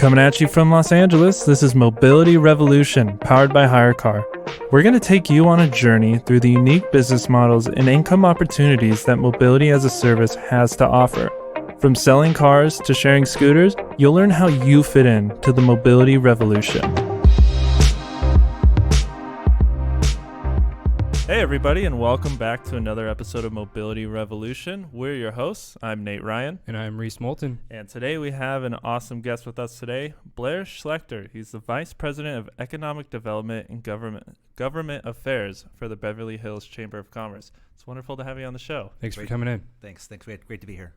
Coming at you from Los Angeles, this is Mobility Revolution, powered by HireCar. We're going to take you on a journey through the unique business models and income opportunities that mobility as a service has to offer. From selling cars to sharing scooters, you'll learn how you fit in to the mobility revolution. Hey everybody, and welcome back to another episode of Mobility Revolution. We're your hosts. I'm Nate Ryan. And I'm Reese Moulton. And today we have an awesome guest with us today, Blair Schlecter. He's the Vice President of Economic Development and Government Affairs for the Beverly Hills Chamber of Commerce. It's wonderful to have you on the show. Thanks for coming in. Thanks. Great to be here.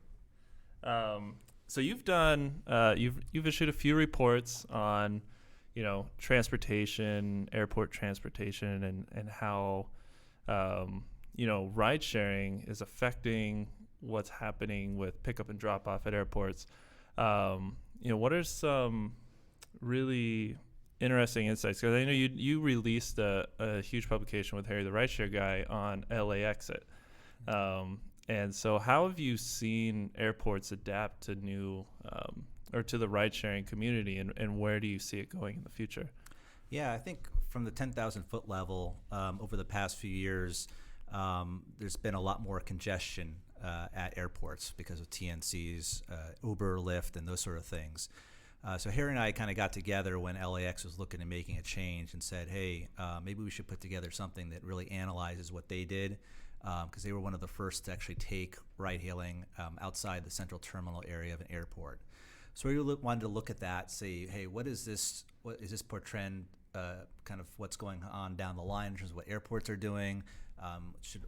So you've done, you've issued a few reports on, transportation, airport transportation, and how ride sharing is affecting what's happening with pickup and drop off at airports. What are some really interesting insights? Because I know you released a huge publication with Harry, the Rideshare Guy, on LAXit. And so how have you seen airports adapt to new or to the ride sharing community, and where do you see it going in the future? Yeah, I think from the 10,000 foot level, over the past few years, there's been a lot more congestion at airports because of TNCs, Uber, Lyft, and those sort of things. So Harry and I kind of got together when LAX was looking at making a change and said, hey, maybe we should put together something that really analyzes what they did, because they were one of the first to actually take ride-hailing outside the central terminal area of an airport. So we wanted to look at that, say, hey, what is this portrend kind of what's going on down the line in terms of what airports are doing?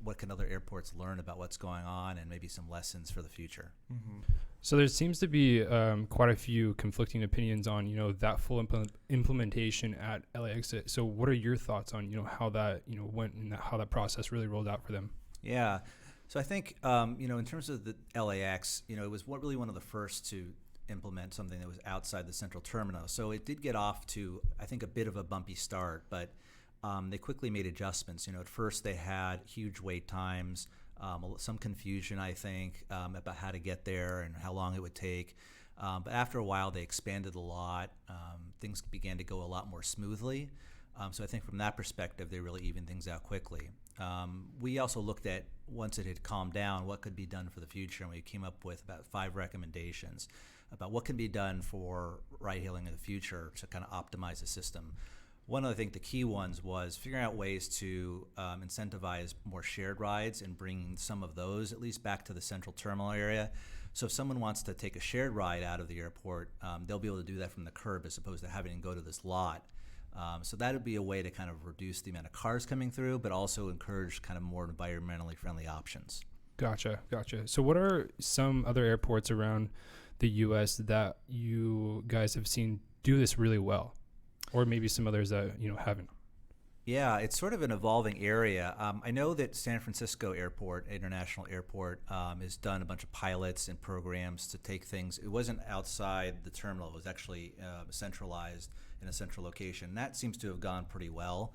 What can other airports learn about what's going on, and maybe some lessons for the future? Mm-hmm. So there seems to be quite a few conflicting opinions on that full implementation at LAXit. So what are your thoughts on how that went and how that process really rolled out for them? Yeah, so I think in terms of the LAX, it was really one of the first to implement something that was outside the central terminal. So it did get off to, I think, a bit of a bumpy start, but they quickly made adjustments. At first they had huge wait times, some confusion, I think, about how to get there and how long it would take. But after a while, they expanded a lot. Things began to go a lot more smoothly. So I think from that perspective, they really evened things out quickly. We also looked at, once it had calmed down, what could be done for the future, and we came up with about 5 recommendations about what can be done for ride-hailing in the future to kind of optimize the system. One of, I think, the key ones was figuring out ways to incentivize more shared rides and bring some of those at least back to the central terminal area. So if someone wants to take a shared ride out of the airport, they'll be able to do that from the curb as opposed to having to go to this lot. So that would be a way to kind of reduce the amount of cars coming through, but also encourage kind of more environmentally friendly options. Gotcha. So what are some other airports around the U.S. that you guys have seen do this really well, or maybe some others that haven't? Yeah, it's sort of an evolving area. I know that San Francisco International Airport, has done a bunch of pilots and programs to take things. It wasn't outside the terminal; it was actually centralized in a central location. That seems to have gone pretty well.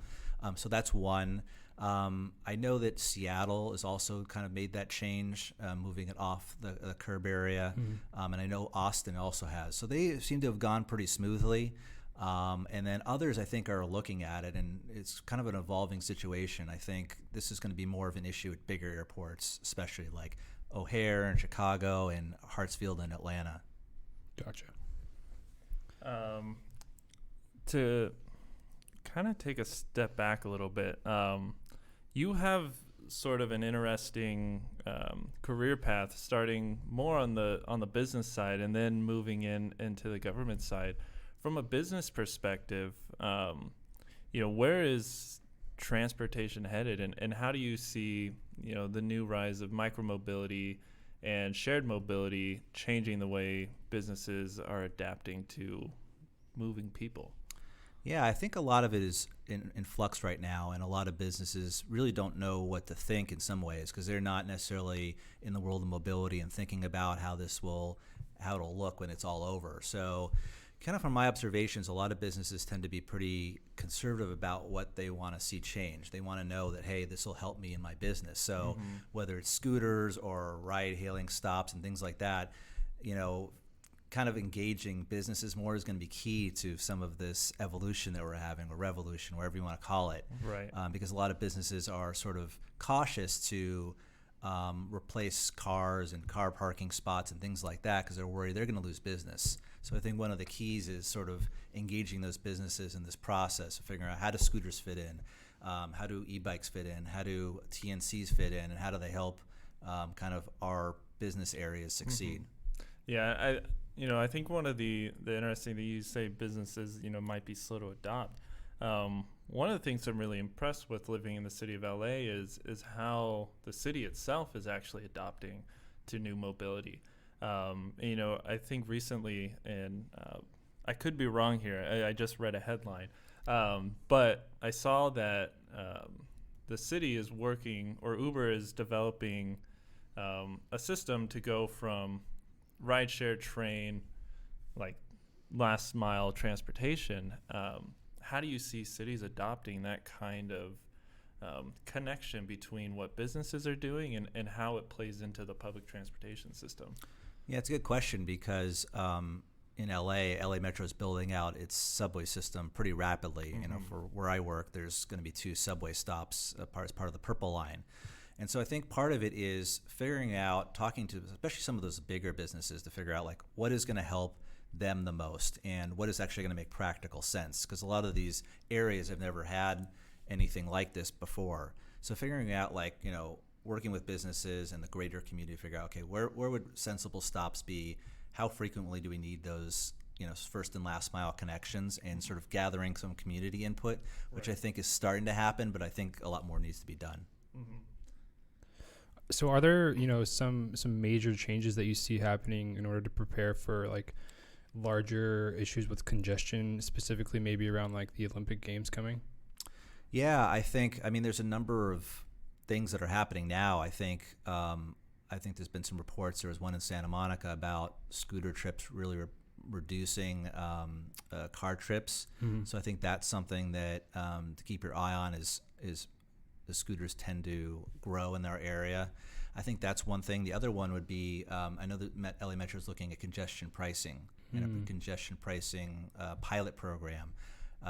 So that's one. I know that Seattle has also kind of made that change, moving it off the curb area, and I know Austin also has. So they seem to have gone pretty smoothly, and then others I think are looking at it, and it's kind of an evolving situation. I think this is going to be more of an issue at bigger airports, especially like O'Hare and Chicago and Hartsfield and Atlanta. Gotcha. To kind of take a step back a little bit, you have sort of an interesting career path, starting more on the business side and then moving into the government side. From a business perspective, where is transportation headed, and how do you see the new rise of micromobility and shared mobility changing the way businesses are adapting to moving people? Yeah, I think a lot of it is in flux right now, and a lot of businesses really don't know what to think in some ways because they're not necessarily in the world of mobility and thinking about how it'll look when it's all over. So kind of from my observations, a lot of businesses tend to be pretty conservative about what they want to see change. They want to know that, hey, this will help me in my business. So whether it's scooters or ride-hailing stops and things like that, kind of engaging businesses more is going to be key to some of this evolution that we're having, or revolution, whatever you want to call it. Right. Because a lot of businesses are sort of cautious to replace cars and car parking spots and things like that because they're worried they're going to lose business. So I think one of the keys is sort of engaging those businesses in this process of figuring out how do scooters fit in, how do e-bikes fit in, how do TNCs fit in, and how do they help kind of our business areas succeed. Yeah, I think one of the interesting that you say businesses, might be slow to adopt. One of the things I'm really impressed with living in the city of LA is how the city itself is actually adopting to new mobility. I think recently, and I could be wrong here, I just read a headline, but I saw that the city is working, or Uber is developing a system to go from rideshare, train, like last mile transportation. How do you see cities adopting that kind of connection between what businesses are doing and how it plays into the public transportation system? Yeah, it's a good question because in LA Metro is building out its subway system pretty rapidly. For where I work, there's going to be 2 subway stops as part of the Purple Line. And so I think part of it is figuring out, talking to especially some of those bigger businesses to figure out like what is going to help them the most and what is actually going to make practical sense, because a lot of these areas have never had anything like this before. So figuring out like, working with businesses and the greater community to figure out, okay, where would sensible stops be? How frequently do we need those, first and last mile connections, and sort of gathering some community input, which I think is starting to happen, but I think a lot more needs to be done. So are there, some major changes that you see happening in order to prepare for like larger issues with congestion, specifically maybe around like the Olympic Games coming? Yeah, I mean, there's a number of things that are happening now. I think there's been some reports. There was one in Santa Monica about scooter trips really reducing car trips. So I think that's something that to keep your eye on is the scooters tend to grow in their area. I think that's one thing. The other one would be, I know that LA Metro is looking at congestion pricing, a congestion pricing pilot program.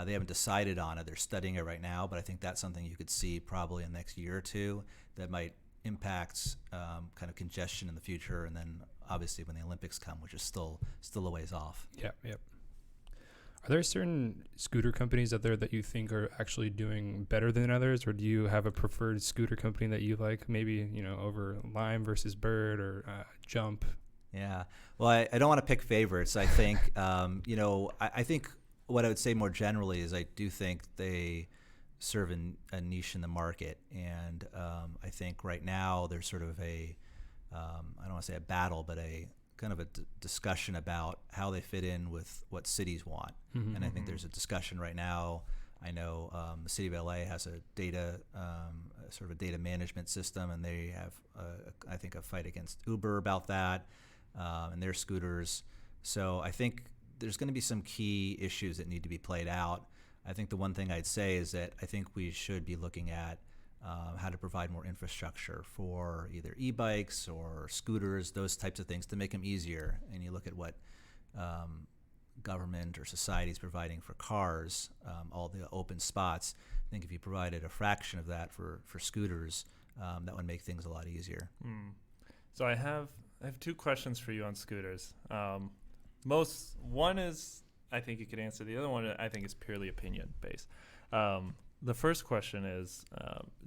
They haven't decided on it. They're studying it right now, but I think that's something you could see probably in the next year or two that might impact kind of congestion in the future, and then obviously when the Olympics come, which is still a ways off. Yep. Are there certain scooter companies out there that you think are actually doing better than others, or do you have a preferred scooter company that you like, maybe, over Lime versus Bird or Jump? Yeah. Well, I don't want to pick favorites. I think, I think what I would say more generally is I do think they serve a niche in the market. And I think right now there's sort of I don't want to say a battle, but a kind of a discussion about how they fit in with what cities want. And I think there's a discussion right now. I know the city of LA has a data, sort of a data management system, and they have, I think, a fight against Uber about that and their scooters. So I think there's going to be some key issues that need to be played out. I think the one thing I'd say is that I think we should be looking at how to provide more infrastructure for either e-bikes or scooters, those types of things, to make them easier. And you look at what government or society is providing for cars, all the open spots. I think if you provided a fraction of that for scooters, that would make things a lot easier. So I have 2 questions for you on scooters. One is, I think you could answer. The other one I think is purely opinion based. The first question is,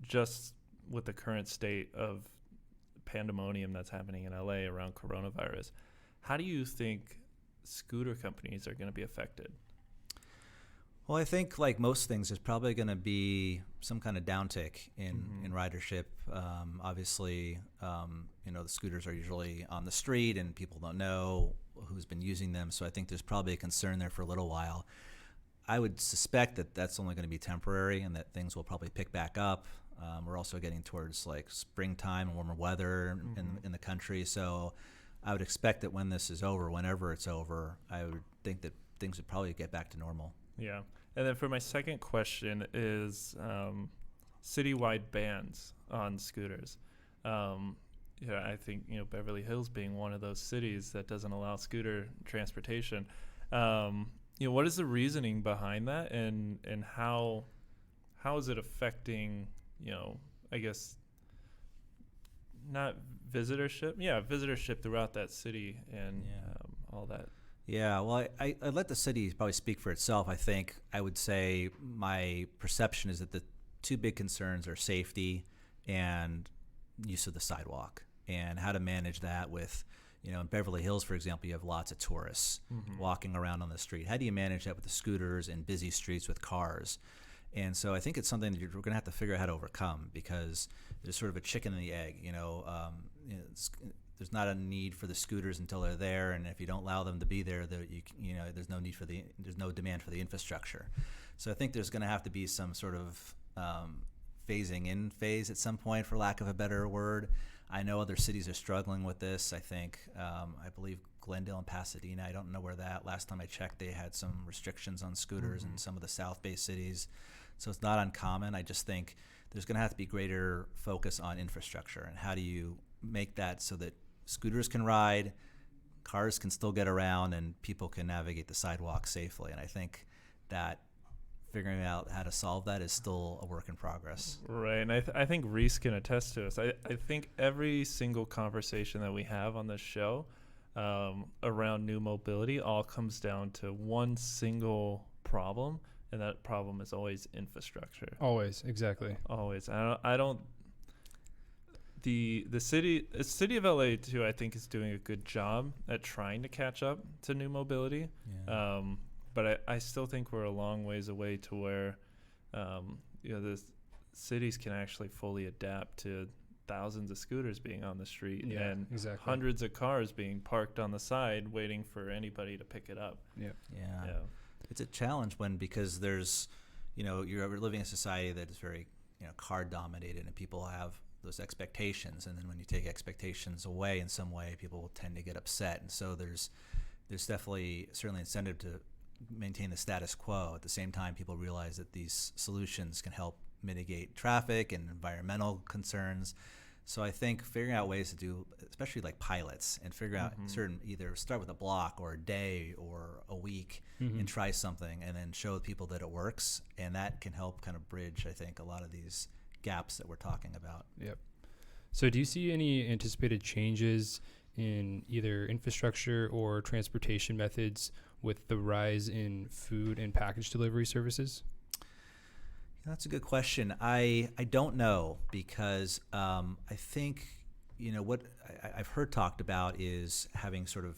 just with the current state of pandemonium that's happening in LA around coronavirus, how do you think scooter companies are going to be affected? Well, I think like most things, there's probably going to be some kind of downtick in ridership. Obviously, the scooters are usually on the street and people don't know who's been using them. So I think there's probably a concern there for a little while. I would suspect that that's only going to be temporary and that things will probably pick back up. We're also getting towards like springtime and warmer weather in the country. So I would expect that when this is over, whenever it's over, I would think that things would probably get back to normal. Yeah. And then for my second question is citywide bans on scooters. yeah, I think, Beverly Hills being one of those cities that doesn't allow scooter transportation. What is the reasoning behind that, and how is it affecting, I guess, not visitorship? Yeah, visitorship throughout that city and all that. Yeah, well, I let the city probably speak for itself. I think I would say my perception is that the two big concerns are safety and use of the sidewalk, and how to manage that with, in Beverly Hills, for example, you have lots of tourists walking around on the street. How do you manage that with the scooters and busy streets with cars? And so I think it's something that we're going to have to figure out how to overcome, because there's sort of a chicken and the egg. There's not a need for the scooters until they're there, and if you don't allow them to be there, there's no demand for the infrastructure. So I think there's going to have to be some sort of phasing in phase at some point, for lack of a better word. I know other cities are struggling with this. I think, I believe Glendale and Pasadena, I don't know where that, last time I checked, they had some restrictions on scooters in some of the South Bay cities. So it's not uncommon. I just think there's going to have to be greater focus on infrastructure, and how do you make that so that scooters can ride, cars can still get around, and people can navigate the sidewalk safely. And I think that figuring out how to solve that is still a work in progress. Right, and I think Reese can attest to this. I think every single conversation that we have on this show around new mobility all comes down to one single problem, and that problem is always infrastructure. Always, exactly. Always. I don't. The city of LA too, I think, is doing a good job at trying to catch up to new mobility. Yeah. But I still think we're a long ways away to where, the cities can actually fully adapt to thousands of scooters being on the street and hundreds of cars being parked on the side waiting for anybody to pick it up. Yeah. It's a challenge because there's, you're living in a society that is very, car dominated, and people have those expectations. And then when you take expectations away in some way, people will tend to get upset. And so there's definitely certainly incentive to maintain the status quo. At the same time, people realize that these solutions can help mitigate traffic and environmental concerns. So I think figuring out ways to do, especially like pilots, and figure out either start with a block or a day or a week and try something, and then show people that it works, and that can help kind of bridge, I think, a lot of these gaps that we're talking about. Yep. So do you see any anticipated changes in either infrastructure or transportation methods with the rise in food and package delivery services? That's a good question. I don't know, because I think, what I've heard talked about is having sort of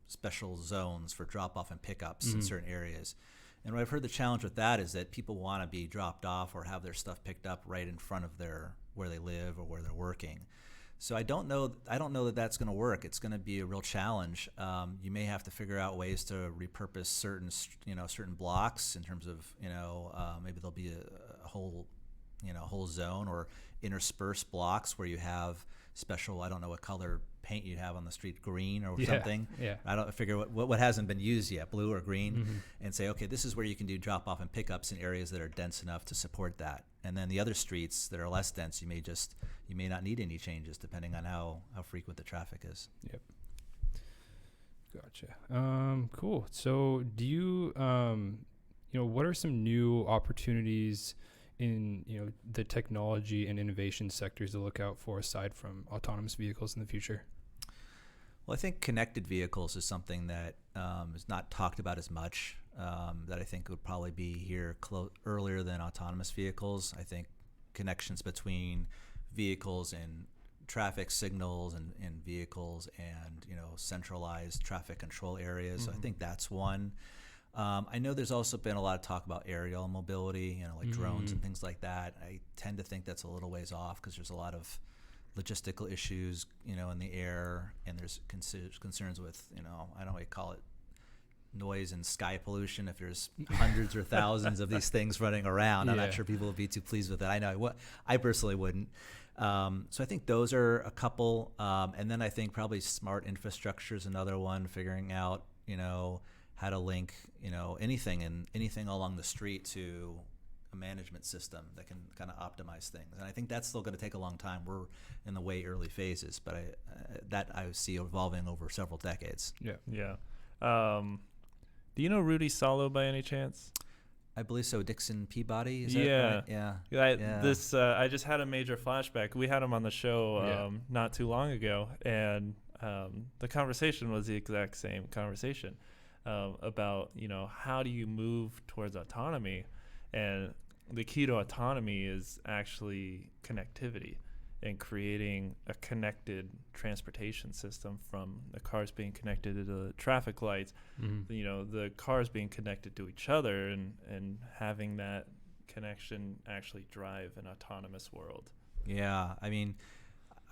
special zones for drop-off and pickups in certain areas. And what I've heard the challenge with that is that people want to be dropped off or have their stuff picked up right in front of where they live or where they're working. So I don't know that that's going to work. It's going to be a real challenge. You may have to figure out ways to repurpose certain blocks in terms of, maybe there'll be a whole zone, or intersperse blocks where you have special, I don't know what color paint you have on the street, green or something. Yeah. I don't figure what hasn't been used yet, blue or green, and say, okay, this is where you can do drop off and pickups in areas that are dense enough to support that. And then the other streets that are less dense, you may not need any changes depending on how frequent the traffic is. Yep. Gotcha. Cool. So do you, what are some new opportunities in, the technology and innovation sectors to look out for aside from autonomous vehicles in the future? Well, I think connected vehicles is something that is not talked about as much, that I think would probably be here earlier than autonomous vehicles. I think connections between vehicles and traffic signals and vehicles and, centralized traffic control areas. So I think that's one. I know there's also been a lot of talk about aerial mobility, like drones and things like that. I tend to think that's a little ways off, because there's a lot of logistical issues, in the air, and there's concerns with, I don't know what you call it, noise and sky pollution. If there's hundreds or thousands of these things running around, I'm not sure people would be too pleased with it. I know I personally wouldn't. So I think those are a couple. And then I think probably smart infrastructure is another one, figuring out, how to link, anything along the street to a management system that can kind of optimize things. And I think that's still going to take a long time. We're in the way early phases, but I see evolving over several decades. Yeah. Do you know Rudy Salo by any chance? I believe so. Dixon Peabody, is Yeah. that right? Yeah. I just had a major flashback. We had him on the show not too long ago, and the conversation was the exact same conversation about, how do you move towards autonomy? And the key to autonomy is actually connectivity and creating a connected transportation system, from the cars being connected to the traffic lights, the cars being connected to each other, and having that connection actually drive an autonomous world. Yeah, I mean,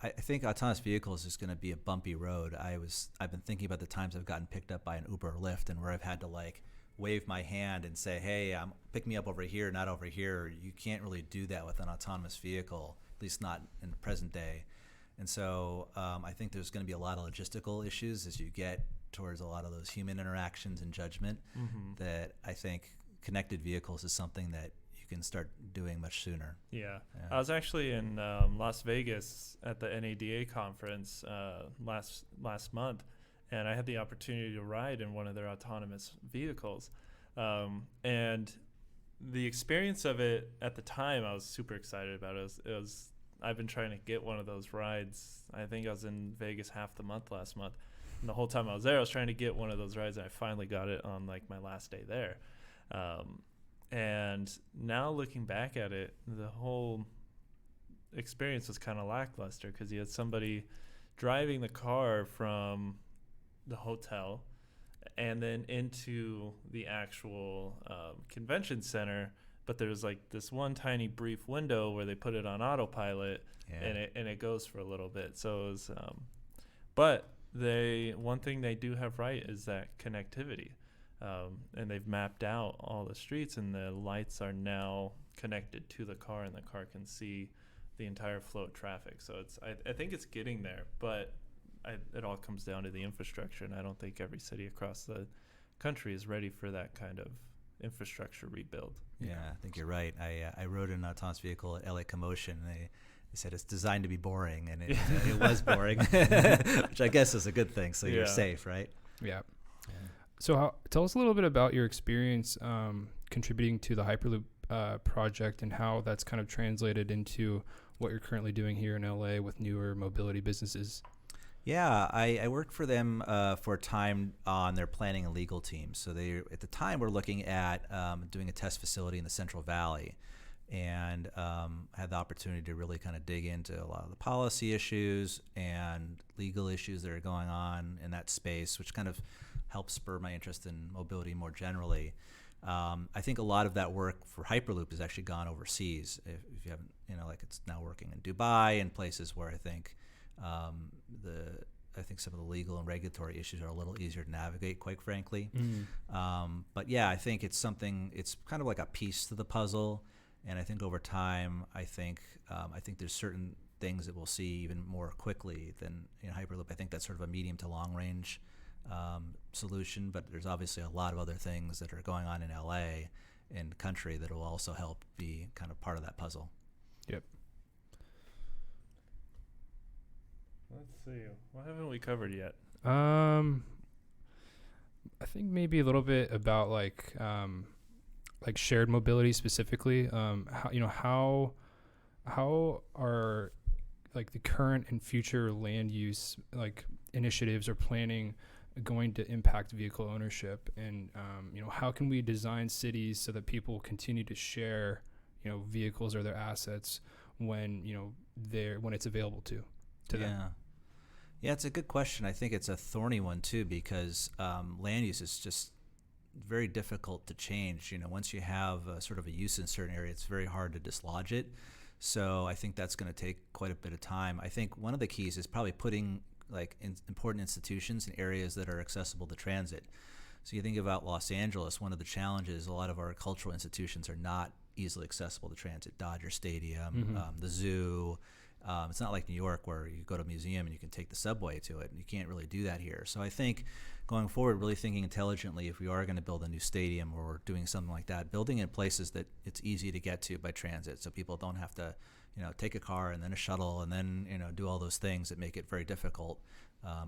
I think autonomous vehicles is going to be a bumpy road. I've been thinking about the times I've gotten picked up by an Uber or Lyft, and where I've had to wave my hand and say, hey, pick me up over here, not over here. You can't really do that with an autonomous vehicle, at least not in the present day. And so I think there's going to be a lot of logistical issues as you get towards a lot of those human interactions and judgment, that I think connected vehicles is something that you can start doing much sooner. Yeah. I was actually in Las Vegas at the NADA conference last month, and I had the opportunity to ride in one of their autonomous vehicles. And the experience of it at the time, I was super excited about it. I've been trying to get one of those rides. I think I was in Vegas half the month last month. And the whole time I was there, I was trying to get one of those rides, and I finally got it on my last day there. And now looking back at it, the whole experience was kind of lackluster, because you had somebody driving the car from the hotel and then into the actual convention center, but there's this one tiny brief window where they put it on autopilot, and it goes for a little bit. So it was, but one thing they do have right is that connectivity, and they've mapped out all the streets, and the lights are now connected to the car, and the car can see the entire flow of traffic. So I think it's getting there, but it all comes down to the infrastructure, and I don't think every city across the country is ready for that kind of infrastructure rebuild. Yeah, I think you're right. I rode an autonomous vehicle at LA Commotion, and they said it's designed to be boring, and it was boring, which I guess is a good thing, so you're safe, right? Yeah. So tell us a little bit about your experience contributing to the Hyperloop project, and how that's kind of translated into what you're currently doing here in LA with newer mobility businesses. Yeah, I worked for them for a time on their planning and legal team. So they, at the time, were looking at doing a test facility in the Central Valley, and had the opportunity to really kind of dig into a lot of the policy issues and legal issues that are going on in that space, which kind of helped spur my interest in mobility more generally. I think a lot of that work for Hyperloop has actually gone overseas. If you haven't, it's now working in Dubai and places where I think some of the legal and regulatory issues are a little easier to navigate, quite frankly. But yeah, I think it's kind of like a piece to the puzzle, and I think over time, I think there's certain things that we'll see even more quickly than Hyperloop. I think that's sort of a medium to long range solution, but there's obviously a lot of other things that are going on in LA and country that will also help be kind of part of that puzzle. Yep. Let's see. What haven't we covered yet? I think maybe a little bit about like shared mobility specifically. How are the current and future land use initiatives or planning going to impact vehicle ownership, and how can we design cities so that people continue to share vehicles or their assets when it's available to them. Yeah, it's a good question. I think it's a thorny one too, because land use is just very difficult to change. Once you have sort of a use in a certain area, it's very hard to dislodge it. So I think that's going to take quite a bit of time. I think one of the keys is probably putting important institutions in areas that are accessible to transit. So you think about Los Angeles, one of the challenges, a lot of our cultural institutions are not easily accessible to transit. Dodger Stadium, the zoo, It's not like New York where you go to a museum and you can take the subway to it. You can't really do that here. So I think going forward, really thinking intelligently, if we are going to build a new stadium or doing something like that, building in places that it's easy to get to by transit, so people don't have to, take a car and then a shuttle and then, do all those things that make it very difficult.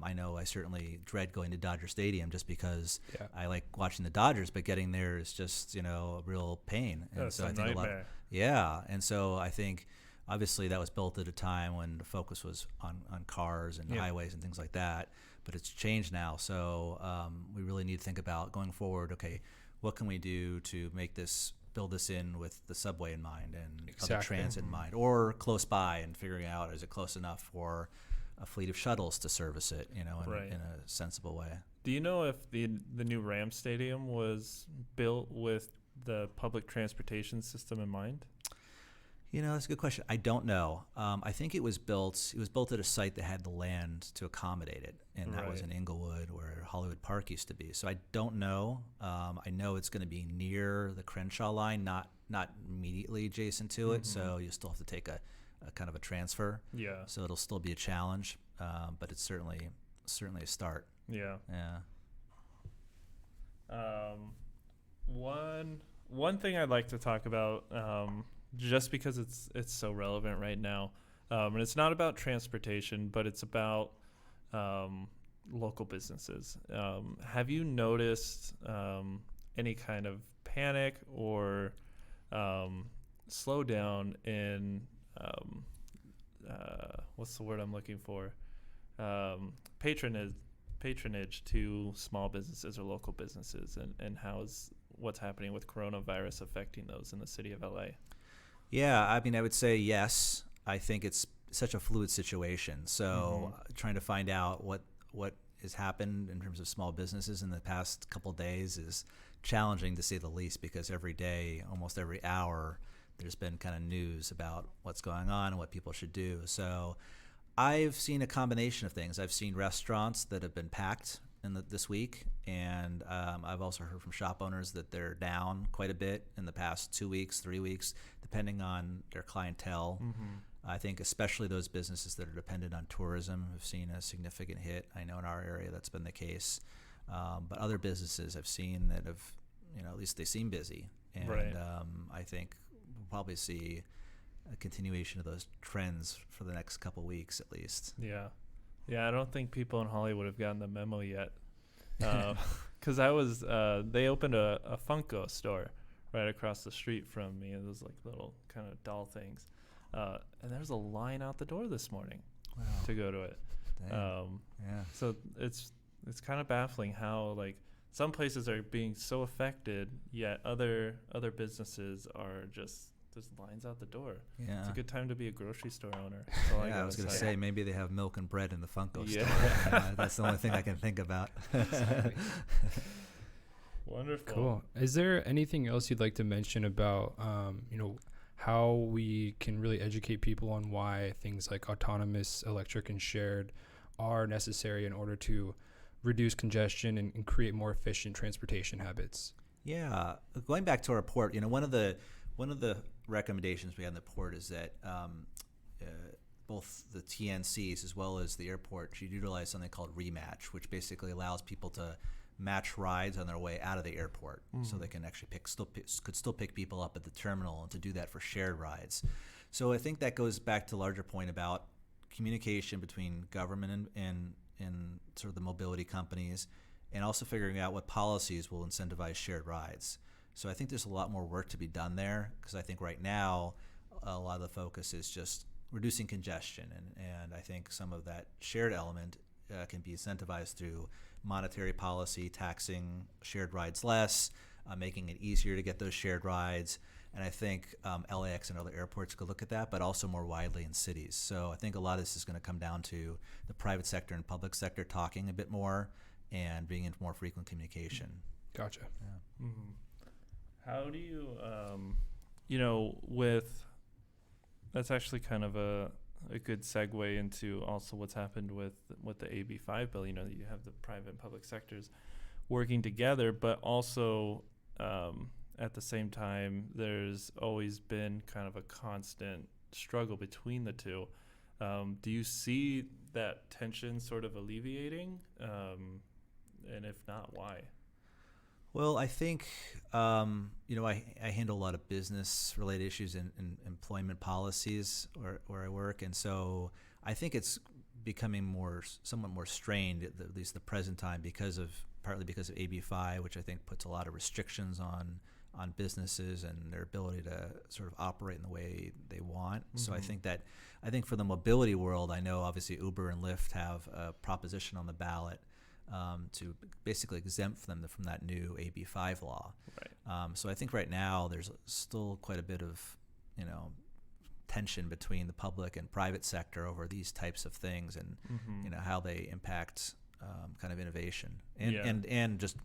I know I certainly dread going to Dodger Stadium just because I like watching the Dodgers, but getting there is just, a real pain. And That's so a I think nightmare. and so I think obviously that was built at a time when the focus was on cars and highways and things like that, but it's changed now. So we really need to think about going forward, okay, what can we do to build this in with the subway in mind and other transit in mind, or close by, and figuring out, is it close enough for a fleet of shuttles to service it, in a sensible way. Do you know if the new Ram Stadium was built with the public transportation system in mind? That's a good question. I don't know. I think it was built at a site that had the land to accommodate it, and that was in Inglewood, where Hollywood Park used to be. So I don't know. I know it's going to be near the Crenshaw line, not immediately adjacent to it. So you still have to take a kind of a transfer. Yeah. So it'll still be a challenge, but it's certainly a start. Yeah. Yeah. One thing I'd like to talk about, just because it's so relevant right now, and it's not about transportation, but it's about local businesses. Have you noticed any kind of panic or slowdown in what's the word I'm looking for? Patronage to small businesses or local businesses, and what's happening with coronavirus affecting those in the city of LA? Yeah, I mean, I would say yes. I think it's such a fluid situation. So trying to find out what has happened in terms of small businesses in the past couple of days is challenging, to say the least, because every day, almost every hour, there's been kind of news about what's going on and what people should do. So I've seen a combination of things. I've seen restaurants that have been packed this week, and I've also heard from shop owners that they're down quite a bit in the past 2 weeks, 3 weeks, depending on their clientele. I think especially those businesses that are dependent on tourism have seen a significant hit. I know in our area that's been the case. But other businesses I've seen that have, at least they seem busy. And I think we'll probably see a continuation of those trends for the next couple of weeks at least. Yeah, I don't think people in Hollywood have gotten the memo yet. Because they opened a Funko store right across the street from me. It was like little kind of doll things. And there's a line out the door this morning to go to it. So it's kind of baffling how, like, some places are being so affected, yet other businesses are just, there's lines out the door. Yeah. It's a good time to be a grocery store owner. I was going to say, maybe they have milk and bread in the Funko store. That's the only thing I can think about. Wonderful. Cool. Is there anything else you'd like to mention about, how we can really educate people on why things like autonomous, electric, and shared are necessary in order to reduce congestion and create more efficient transportation habits? Yeah, going back to our report, one of the recommendations we had in the report is that both the TNCs as well as the airport should utilize something called Rematch, which basically allows people to match rides on their way out of the airport, so they can actually could still pick people up at the terminal, and to do that for shared rides. So I think that goes back to the larger point about communication between government and sort of the mobility companies, and also figuring out what policies will incentivize shared rides. So I think there's a lot more work to be done there, because I think right now a lot of the focus is just reducing congestion, and I think some of that shared element can be incentivized through monetary policy, taxing shared rides less, making it easier to get those shared rides. And I think LAX and other airports could look at that, but also more widely in cities. So I think a lot of this is going to come down to the private sector and public sector talking a bit more and being in more frequent communication. Gotcha. Yeah. How do you, that's actually kind of a good segue into also what's happened with the AB5 bill. You have the private and public sectors working together, but also at the same time, there's always been kind of a constant struggle between the two. Do you see that tension sort of alleviating? And if not, why? Well, I think, I handle a lot of business-related issues in employment policies where I work, and so I think it's becoming somewhat more strained, at least the present time, partly because of AB5, which I think puts a lot of restrictions on businesses and their ability to sort of operate in the way they want. Mm-hmm. So I think for the mobility world, I know obviously Uber and Lyft have a proposition on the ballot to basically exempt them from that new AB5 law. Right. So I think right now there's still quite a bit of, tension between the public and private sector over these types of things and, how they impact kind of innovation and just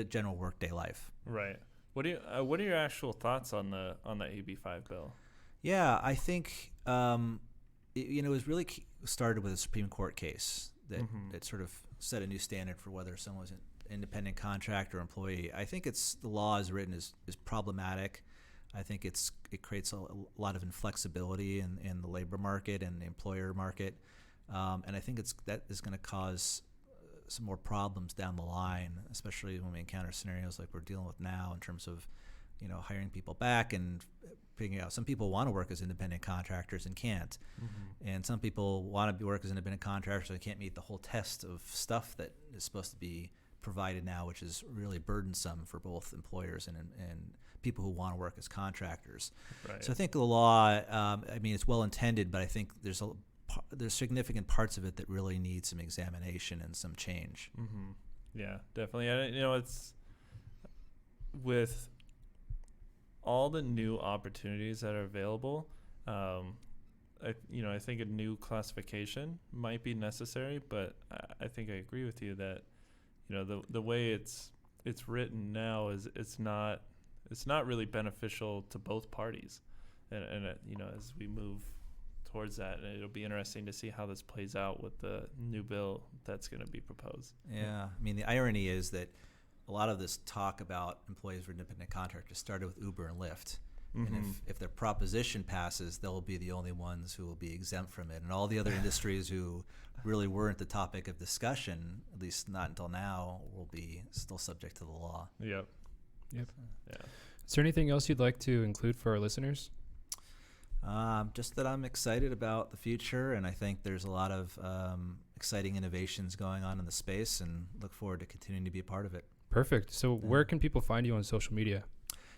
general workday life. Right. What are your actual thoughts on the AB5 bill? Yeah, I think it was really started with a Supreme Court case that sort of set a new standard for whether someone was an independent contractor or employee. I think the law as written is problematic. I think it creates a lot of inflexibility in the labor market and the employer market, and I think that is going to cause some more problems down the line, especially when we encounter scenarios like we're dealing with now in terms of, hiring people back and figuring out some people want to work as independent contractors and can't, and some people want to work as independent contractors and can't meet the whole test of stuff that is supposed to be provided now, which is really burdensome for both employers and people who want to work as contractors. Right. So I think the law, it's well intended, but I think there's significant parts of it that really need some examination and some change. Mm-hmm. Yeah, definitely. It's with all the new opportunities that are available. I think a new classification might be necessary, but I think I agree with you that the way it's written now is it's not really beneficial to both parties, and as we move towards that, and it'll be interesting to see how this plays out with the new bill that's going to be proposed. Yeah, the irony is that a lot of this talk about employees for independent contractors started with Uber and Lyft. And if their proposition passes, they'll be the only ones who will be exempt from it. And all the other industries who really weren't the topic of discussion, at least not until now, will be still subject to the law. Yep. Yeah. Is there anything else you'd like to include for our listeners? Just that I'm excited about the future, and I think there's a lot of exciting innovations going on in the space, and look forward to continuing to be a part of it. Perfect. So where can people find you on social media?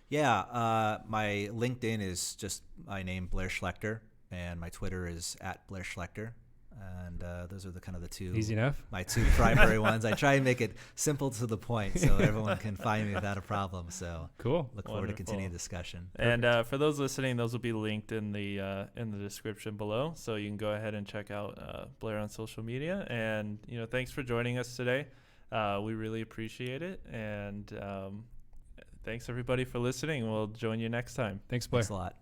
Yeah, my LinkedIn is just my name, Blair Schlecter, and my Twitter is @Blair Schlecter. And those are the two. Easy enough. My two primary ones. I try and make it simple to the point so everyone can find me without a problem. So cool. Look forward to continuing the discussion. And for those listening, those will be linked in the description below, so you can go ahead and check out Blair on social media. And thanks for joining us today. We really appreciate it. And thanks everybody for listening. We'll join you next time. Thanks, Blair. Thanks a lot.